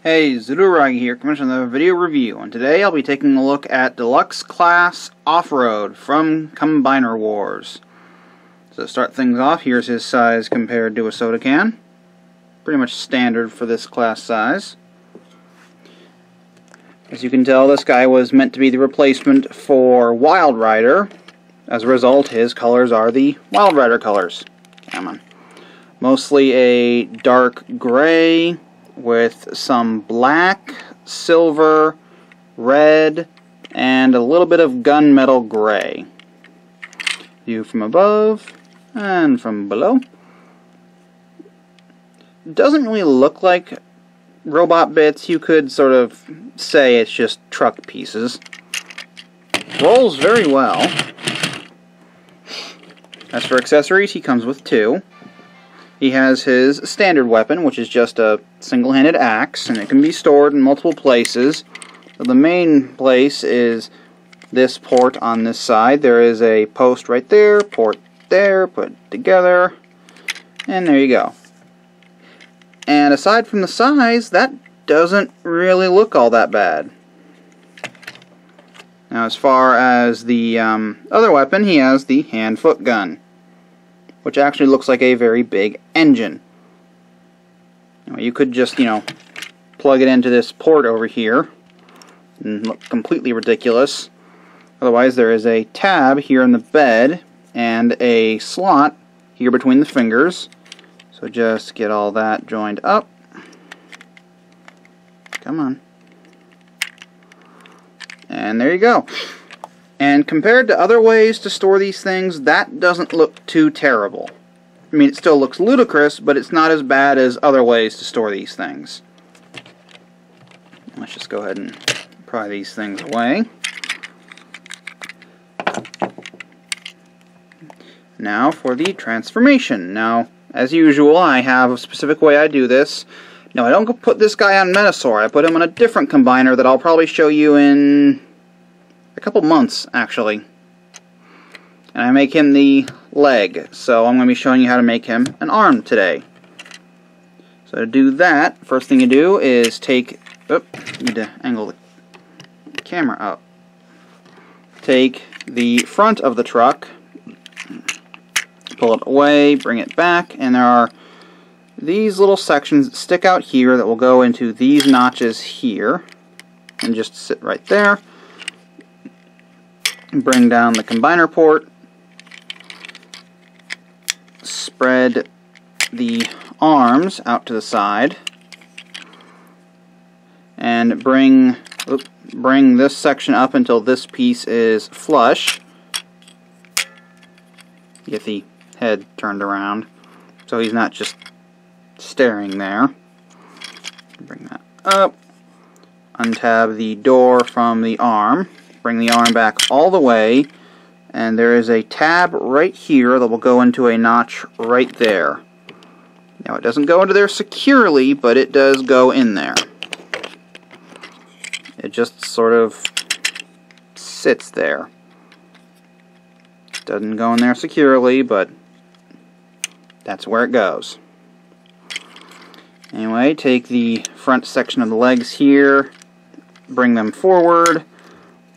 Hey, Zuduragi here, coming from the video review, and today I'll be taking a look at Deluxe Class Offroad from Combiner Wars. So to start things off, here's his size compared to a soda can. Pretty much standard for this class size. As you can tell, this guy was meant to be the replacement for Wild Rider. As a result, his colors are the Wild Rider colors. Come on. Mostly a dark gray with some black, silver, red, and a little bit of gunmetal gray. View from above and from below. Doesn't really look like robot bits. You could sort of say it's just truck pieces. Rolls very well. As for accessories, he comes with two. He has his standard weapon, which is just a single-handed axe, and it can be stored in multiple places. So the main place is this port on this side. There is a post right there, port there, put it together, and there you go. And aside from the size, that doesn't really look all that bad. Now, as far as the other weapon, he has the hand-foot gun, which actually looks like a very big engine. You could just, plug it into this port over here and look completely ridiculous. Otherwise, there is a tab here in the bed and a slot here between the fingers. So just get all that joined up. Come on. And there you go. And compared to other ways to store these things, that doesn't look too terrible. I mean, it still looks ludicrous, but it's not as bad as other ways to store these things. Let's just go ahead and pry these things away. Now for the transformation. Now, as usual, I have a specific way I do this. Now, I don't put this guy on Metasaur. I put him on a different combiner that I'll probably show you in a couple months, actually. And I make him the leg, so I'm going to be showing you how to make him an arm today. So to do that, first thing you do is take, need to angle the camera up. Take the front of the truck, pull it away, bring it back, and there are these little sections that stick out here that will go into these notches here, and just sit right there. Bring down the combiner port, spread the arms out to the side, and bring this section up until this piece is flush. Get the head turned around so he's not just staring there. Bring that up, untab the door from the arm. Bring the arm back all the way, and there is a tab right here that will go into a notch right there. Now, it doesn't go into there securely, but it does go in there. It just sort of sits there. Doesn't go in there securely, but that's where it goes. Anyway, take the front section of the legs here, bring them forward,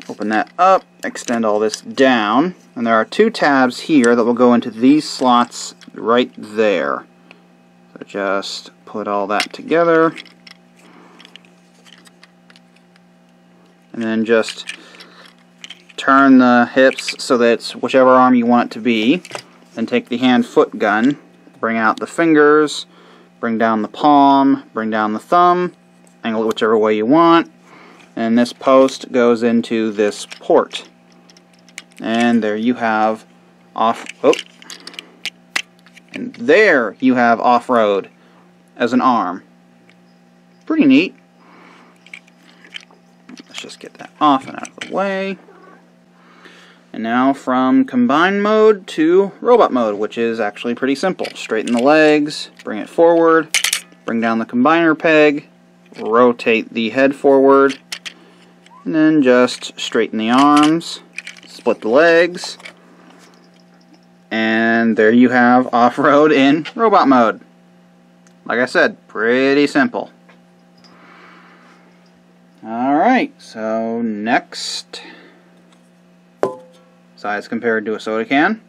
open that up, extend all this down, and there are two tabs here that will go into these slots right there. So just put all that together, and then just turn the hips so that it's whichever arm you want it to be. Then take the hand-foot gun, bring out the fingers, bring down the palm, bring down the thumb, angle it whichever way you want. And this post goes into this port. And there you have and there you have off-road as an arm. Pretty neat. Let's just get that off and out of the way. And now from combine mode to robot mode, which is actually pretty simple. Straighten the legs, bring it forward, bring down the combiner peg, rotate the head forward, and then just straighten the arms, split the legs, and there you have off-road in robot mode. Like I said, pretty simple. Alright, so next, size compared to a soda can.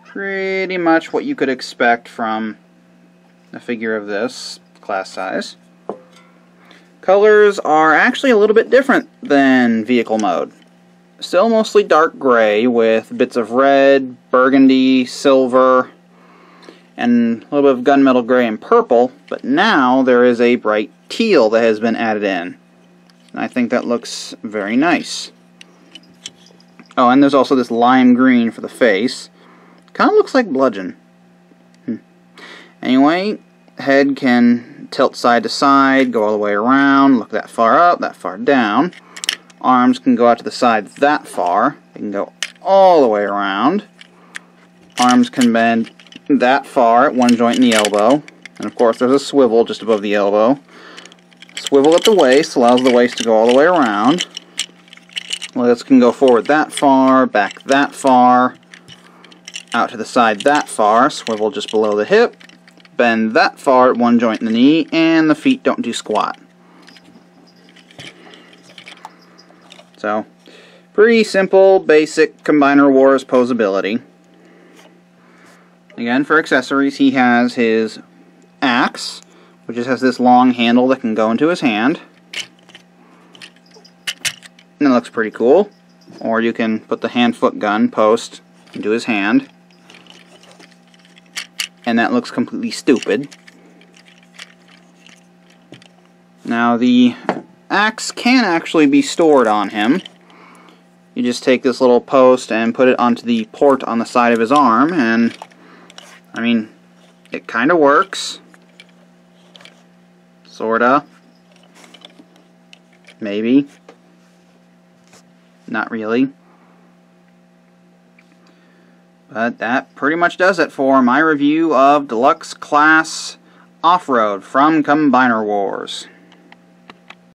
Pretty much what you could expect from a figure of this class size. Colors are actually a little bit different than vehicle mode. Still mostly dark gray with bits of red, burgundy, silver, and a little bit of gunmetal gray and purple, but now there is a bright teal that has been added in. And I think that looks very nice. Oh, and there's also this lime green for the face. Kind of looks like bludgeon. Anyway, head can tilt side to side, go all the way around, look that far up, that far down. Arms can go out to the side that far. They can go all the way around. Arms can bend that far at one joint in the elbow. And of course there's a swivel just above the elbow. Swivel at the waist allows the waist to go all the way around. Legs can go forward that far, back that far, out to the side that far, swivel just below the hip, bend that far at one joint in the knee, and the feet don't do squat. So, pretty simple, basic Combiner Wars posability. Again, for accessories, he has his axe, which just has this long handle that can go into his hand. And it looks pretty cool. Or you can put the hand-foot gun post into his hand. And that looks completely stupid. Now the axe can actually be stored on him. You just take this little post and put it onto the port on the side of his arm, and I mean, it kind of works. Sorta. Maybe. Not really. But that pretty much does it for my review of Deluxe Class Offroad from Combiner Wars.